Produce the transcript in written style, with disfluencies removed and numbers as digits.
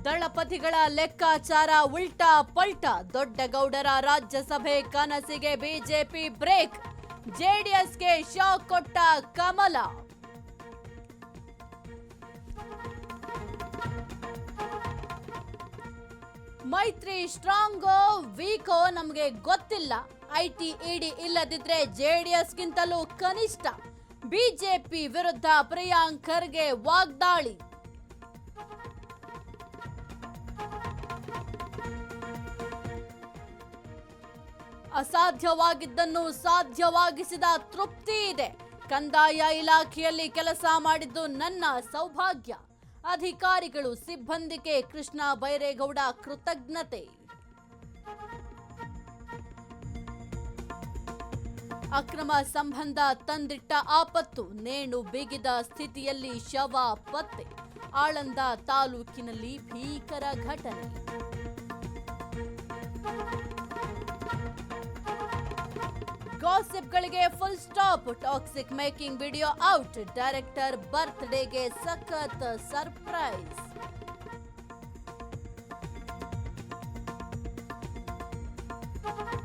ದಳಪತಿಗಳ ಲೆಕ್ಕಾಚಾರ ಉಲ್ಟಾ ಪಲ್ಟಾ. ದೊಡ್ಡಗೌಡರ ರಾಜ್ಯಸಭೆ ಕನಸಿಗೆ ಬಿಜೆಪಿ ಬ್ರೇಕ್. ಜೆಡಿಎಸ್ಗೆ ಶಾಕ್ ಕೊಟ್ಟ ಕಮಲ. ಮೈತ್ರಿ ಸ್ಟ್ರಾಂಗೋ ವೀಕೋ ನಮಗೆ ಗೊತ್ತಿಲ್ಲ. ಐಟಿ ಇಡಿ ಇಲ್ಲದಿದ್ರೆ ಜೆಡಿಎಸ್ಗಿಂತಲೂ ಕನಿಷ್ಠ. ಬಿಜೆಪಿ ವಿರುದ್ಧ ಪ್ರಿಯಾಂಕ್ ಖರ್ಗೆ ವಾಗ್ದಾಳಿ. ಅಸಾಧ್ಯವಾಗಿದ್ದನ್ನು ಸಾಧ್ಯವಾಗಿಸಿದ ತೃಪ್ತಿ ಇದೆ. ಕಂದಾಯ ಇಲಾಖೆಯಲ್ಲಿ ಕೆಲಸ ಮಾಡಿದ್ದು ನನ್ನ ಸೌಭಾಗ್ಯ. ಅಧಿಕಾರಿಗಳು ಸಿಬ್ಬಂದಿಗೆ ಕೃಷ್ಣ ಬೈರೇಗೌಡ ಕೃತಜ್ಞತೆ. ಅಕ್ರಮ ಸಂಬಂಧ ತಂದಿಟ್ಟ ಆಪತ್ತು. ನೇಣು ಬಿಗಿದ ಸ್ಥಿತಿಯಲ್ಲಿ ಶವ ಪತ್ತೆ. ಆಳಂದ ತಾಲೂಕಿನಲ್ಲಿ ಭೀಕರ ಘಟನೆ. ಗಾಸಿಪ್ಗಳಿಗೆ full stop. Toxic making video out. Director ಬರ್ತ್ಡೇಗೆ ಸಖತ್ ಸರ್ಪ್ರೈಸ್.